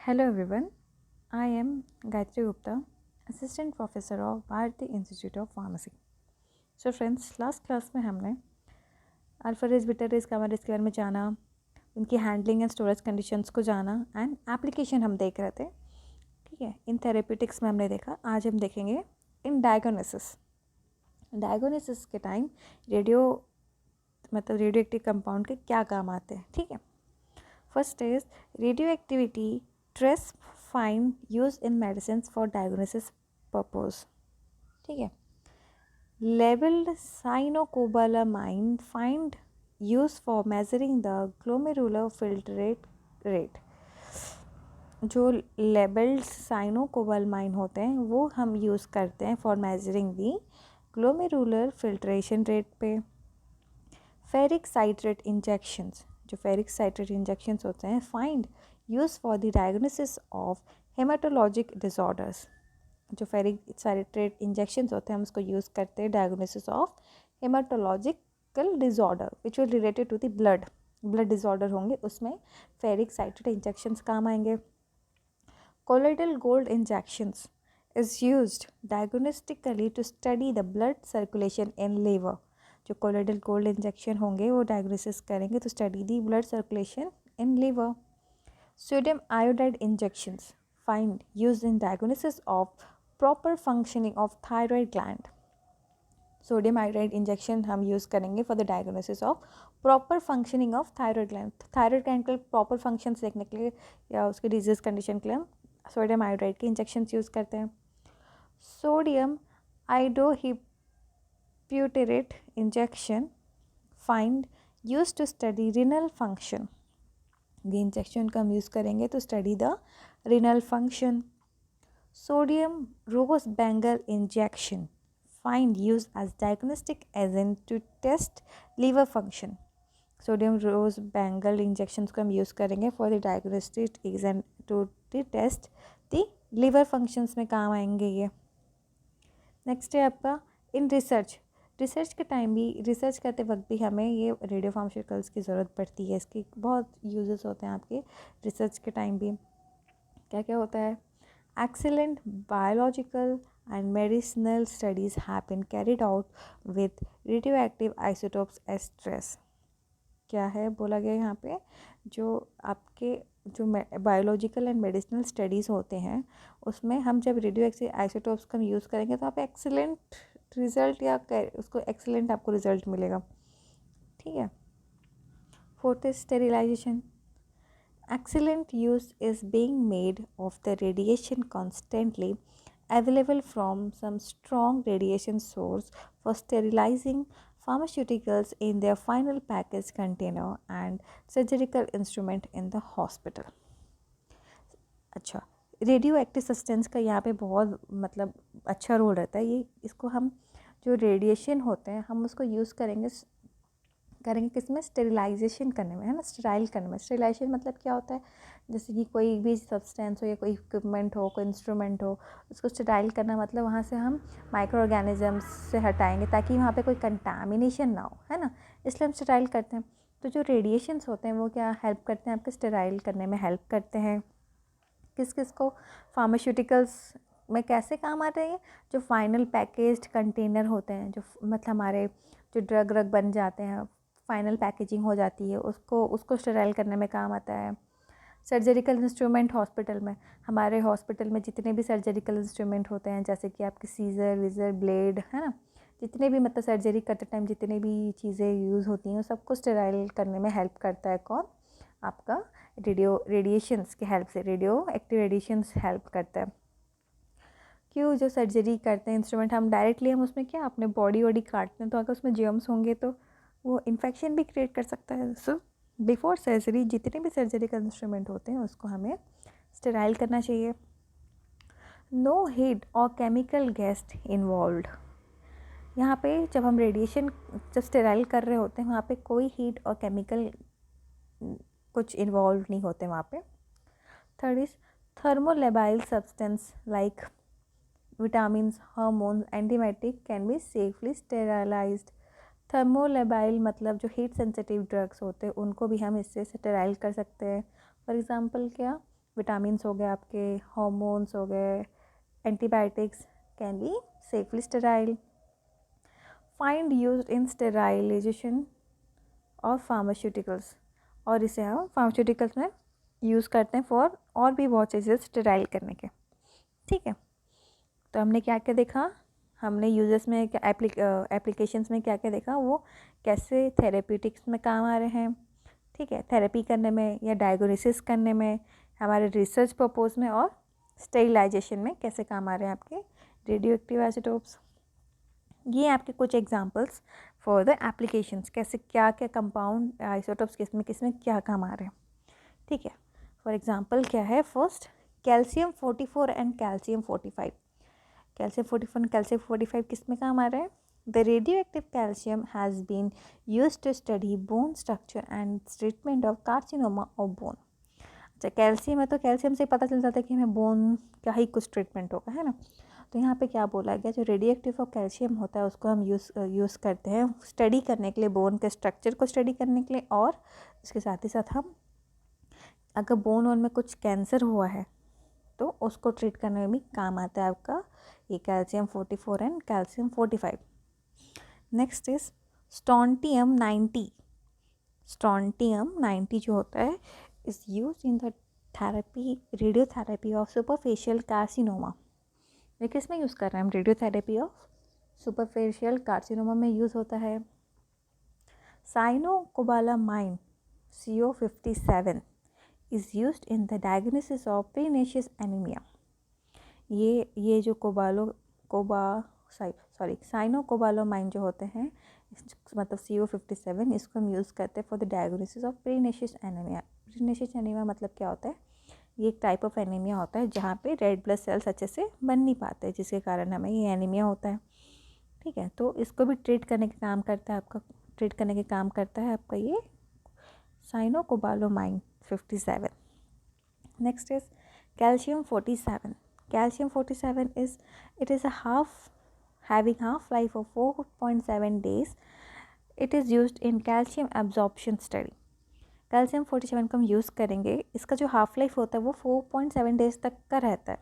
Hello everyone, I am Gayatri Gupta, Assistant Professor of Bharati Institute of Pharmacy. So friends, last class में हमने alpha raise beta raise gamma rays के बारे में जाना, उनकी handling and storage conditions को जाना एंड एप्लीकेशन हम देख रहे थे. ठीक है, इन थेरेप्यूटिक्स में हमने देखा. आज हम देखेंगे इन डायग्नोसिस. डायग्नोसिस के टाइम रेडियो एक्टिव कंपाउंड के क्या काम आते हैं. ठीक है, first is radio activity trace find use in medicine for diagnosis purpose. ठीक है, labelled साइनोकोबालामाइन find use for measuring the glomerular filtrate rate. जो लेबल्ड साइनोकोबालामाइन होते हैं वो हम यूज़ करते हैं for measuring the glomerular filtration rate पे. फेरिक साइट्रेट इंजेक्शंस, जो फेरिक साइट्रेट इंजेक्शंस होते हैं find use for the diagnosis of haematologic disorders. जो फेरिक साइट्रेट इंजेक्शंस होते हैं हम उसको यूज़ करते हैं diagnosis of haematological disorder which will related to the blood disorder होंगे, उसमें फेरिक साइट्रेट इंजेक्शंस काम आएंगे. Colloidal gold injections is used diagnostically to study the blood circulation in liver. जो कोलोइडल गोल्ड इंजेक्शन होंगे वो diagnosis करेंगे to study the blood circulation in liver. Sodium iodide injections find use in diagnosis of proper functioning of thyroid gland. Sodium iodide injection हम use करेंगे for the diagnosis of proper functioning of thyroid gland. Thyroid gland के proper functions देखने के लिए या उसके disease condition के लिए हम सोडियम आयोडाइड के इंजेक्शंस यूज़ करते हैं. Sodium iodohippurate injection find use to study renal function. ये इंजेक्शन का हम यूज़ करेंगे to study the renal function. Sodium rose bengal injection find use as diagnostic agent to test liver function. Sodium rose bengal injections को हम use करेंगे for the diagnostic agent to test the liver functions में काम आएंगे ये. Next है आपका in research के टाइम भी, रिसर्च करते वक्त भी हमें ये रेडियो फार्मास्यूटिकल्स की ज़रूरत पड़ती है. इसके बहुत यूजेस होते हैं आपके रिसर्च के टाइम भी. क्या क्या होता है? Excellent biological and medicinal studies have been carried out with radioactive isotopes as stress. क्या है बोला गया यहाँ पे? जो आपके जो बायोलॉजिकल एंड मेडिसिनल स्टडीज़ होते हैं उसमें हम जब रेडियो एक्टिव आइसोटोप्स का हम यूज़ करेंगे तो आप एक्सीलेंट रिजल्ट या उसको एक्सीलेंट आपको रिजल्ट मिलेगा. ठीक है. Fourth is sterilization. Excellent use is being made of the radiation constantly available from some strong radiation source for sterilizing pharmaceuticals in their final package container and surgical instrument in the hospital. अच्छा, radio active substance का यहाँ पे बहुत अच्छा role रहता है. ये इसको हम जो रेडिएशन होते हैं हम उसको यूज़ करेंगे किस में? स्टेरिलाइजेशन करने में, है ना. स्टेराइल करने में. स्टेरिलाइजेशन मतलब क्या होता है? जैसे कि कोई भी सब्सटेंस हो या कोई इक्विपमेंट हो, कोई इंस्ट्रूमेंट हो, उसको स्टेराइल करना मतलब वहाँ से हम माइक्रो ऑर्गेनिजम्स से हटाएंगे ताकि वहाँ पे कोई कंटामिनेशन ना हो, है ना. इसलिए हम स्टेराइल करते हैं. तो जो रेडिएशंस होते हैं वो क्या हेल्प करते हैं? आपके स्टेराइल करने में हेल्प करते हैं. किस किस को? फार्मास्यूटिकल्स में कैसे काम आते हैं? जो फाइनल पैकेज्ड कंटेनर होते हैं, जो हमारे जो ड्रग बन जाते हैं, फाइनल पैकेजिंग हो जाती है, उसको स्टेराइल करने में काम आता है. सर्जरिकल इंस्ट्रूमेंट हॉस्पिटल में, हमारे हॉस्पिटल में जितने भी सर्जरिकल इंस्ट्रूमेंट होते हैं जैसे कि आपके सीज़र विज़र ब्लेड, है ना, जितने भी सर्जरी करते टाइम जितने भी चीज़ें यूज़ होती हैं सबको स्टेराइल करने में हेल्प करता है कौन? आपका रेडिएशंस की हेल्प से. रेडियो एक्टिव रेडिएशंस हेल्प करता है. क्यों? जो सर्जरी करते हैं इंस्ट्रूमेंट हम डायरेक्टली हम उसमें क्या अपने बॉडी काटते हैं तो अगर उसमें जर्म्स होंगे तो वो इन्फेक्शन भी क्रिएट कर सकता है. सो बिफोर सर्जरी जितने भी सर्जरी का इंस्ट्रूमेंट होते हैं उसको हमें स्टेराइल करना चाहिए. नो हीट और केमिकल गैस इन्वॉल्व्ड. यहाँ पे जब हम रेडिएशन जब स्टेराइल कर रहे होते हैं वहाँ पे कोई हीट और केमिकल कुछ इन्वॉल्व नहीं होते वहाँ पे. Third is thermolabile substance like vitamins, hormones, antibiotic can be safely sterilised. Thermolabile मतलब जो हीट सेंसिटिव ड्रग्स होते हैं उनको भी हम इससे स्टेराइल कर सकते हैं. फॉर एग्जांपल क्या? विटामिन हो गए, आपके हॉर्मोन्स हो गए, antibiotics can be safely sterile. Find used in sterilisation और फार्मास्यूटिकल्स, और इसे हम फार्मास्यूटिकल्स में यूज़ करते हैं फॉर और भी बहुत चीज़ें स्टेराइल करने के. ठीक है, तो हमने क्या क्या देखा, हमने यूजेस में एप्लीकेशंस में क्या क्या देखा, वो कैसे थेरेप्यूटिक्स में काम आ रहे हैं. ठीक है, थेरेपी करने में या डायग्नोसिस करने में, हमारे रिसर्च पर्पस में, और स्टेरिलाइजेशन में कैसे काम आ रहे हैं आपके रेडियो एक्टिव आइसोटोप्स. ये आपके कुछ एग्जांपल्स फॉर द एप्लीकेशंस, कैसे क्या क्या कंपाउंड आइसोटोप्स किस में क्या काम आ रहे हैं. ठीक है, फॉर एग्जांपल क्या है, first calcium 44 and calcium 45. Calcium 44 and calcium 45 किस में काम आ रहे हैं. The radioactive calcium has been use to study bone structure and treatment of carcinoma of bone. अच्छा, कैल्शियम है तो कैल्शियम से पता चल जाता है कि हमें बोन का ही कुछ ट्रीटमेंट होगा, है ना. तो यहाँ पे क्या बोला गया, जो रेडियो एक्टिव ऑफ कैल्शियम होता है उसको हम यूज़ करते हैं स्टडी करने के लिए, बोन के स्ट्रक्चर को स्टडी करने के लिए, और इसके साथ ही साथ हम अगर बोन में कुछ कैंसर हुआ है तो उसको ट्रीट करने में भी काम आता है आपका ये calcium 44 and calcium 45. Next is strontium 90. Strontium 90 जो होता है is use in the therapy, radiotherapy of superficial carcinoma. ये किस में यूज़ कर रहे हैं हम, रेडियोथेरेपी ऑफ सुपरफेशियल कार्सिनोमा में यूज़ होता है. साइनोकोबालामाइन CO57 is used in the diagnosis of pernicious anemia. ये जो साइनोकोबालामाइन जो होते हैं, मतलब CO57, इसको हम यूज़ करते हैं for the diagnosis of pernicious anaemia. Pernicious anaemia मतलब क्या होता है, ये एक टाइप ऑफ एनीमिया होता है जहाँ पे रेड ब्लड सेल्स अच्छे से बन नहीं पाते, जिसके कारण हमें ये एनीमिया होता है. ठीक है, तो इसको भी ट्रीट करने के काम करता है आपका ये साइनोकोबालामाइन 57. Next is calcium 47. Calcium 47 is having half life of 4.7 days. It is used in calcium absorption study. Calcium 47 को हम यूज़ करेंगे, इसका जो हाफ लाइफ होता है वो 4.7 डेज तक का रहता है,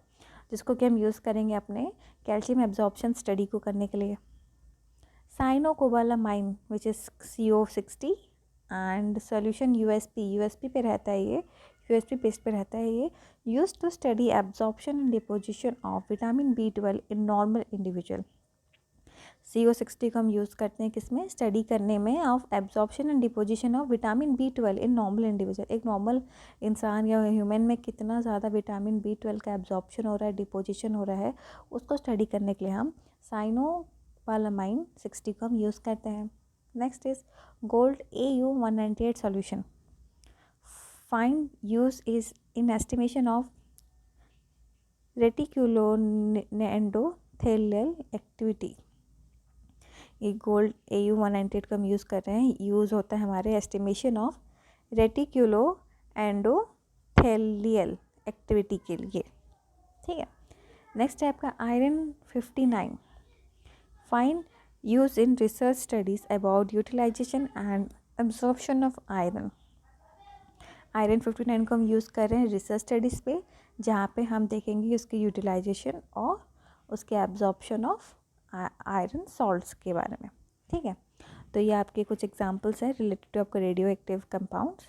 जिसको कि हम यूज़ करेंगे अपने कैल्शियम एब्जॉर्प्शन स्टडी को करने के लिए. साइनोकोबालामाइन which is CO60 and solution USP पे रहता है, ये यूएसपी बेस पे रहता है. ये use to study absorption and deposition of vitamin B12 in normal individual. CO60 को हम यूज़ करते हैं किसमें, स्टडी करने में, of absorption and deposition of vitamin B12 in normal individual. एक नॉर्मल इंसान या ह्यूमन में कितना ज़्यादा विटामिन B12 का एब्जॉर्प्शन हो रहा है, डिपोजिशन हो रहा है, उसको स्टडी करने के लिए हम साइनोकोबालामाइन 60 को हम यूज़ करते हैं. Next is gold AU198 solution. Find use is in estimation of reticuloendothelial activity. ये गोल्ड AU198 का हम यूज़ कर रहे हैं, यूज़ होता है हमारे एस्टिमेशन ऑफ रेटिक्यूलोएंडोथेलियल एक्टिविटी के लिए. ठीक है, नेक्स्ट है आपका iron 59. Find use in research studies about utilization and absorption of iron. Iron 59 को हम यूज़ कर रहे हैं रिसर्च स्टडीज़ पे, जहाँ पे हम देखेंगे उसकी यूटिलाइजेशन और उसके एब्जॉर्प्शन ऑफ आयरन सॉल्ट्स के बारे में. ठीक है, तो ये आपके कुछ एग्जांपल्स हैं रिलेटेड टू आपका रेडियो एक्टिव कंपाउंड्स,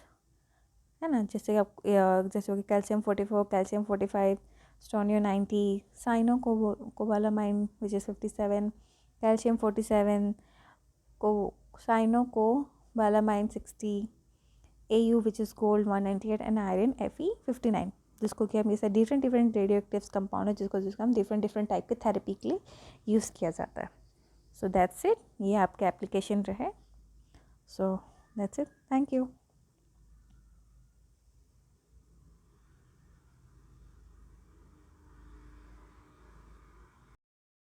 है ना. जैसे कि calcium 44, calcium 45, स्ट्रोनियम 90, साइनोकोबालामाइन which is 57, calcium 47, साइनोकोबालामाइन 60, AU which is gold 198 and iron Fe59, जिसको कि हम ये डिफरेंट रेडियो एक्टिव कंपाउंड है जिसको हम डिफरेंट टाइप के थेरेपी के लिए यूज़ किया जाता है. सो दैट्स इट, ये आपके एप्लीकेशन रहे. So that's it, thank you.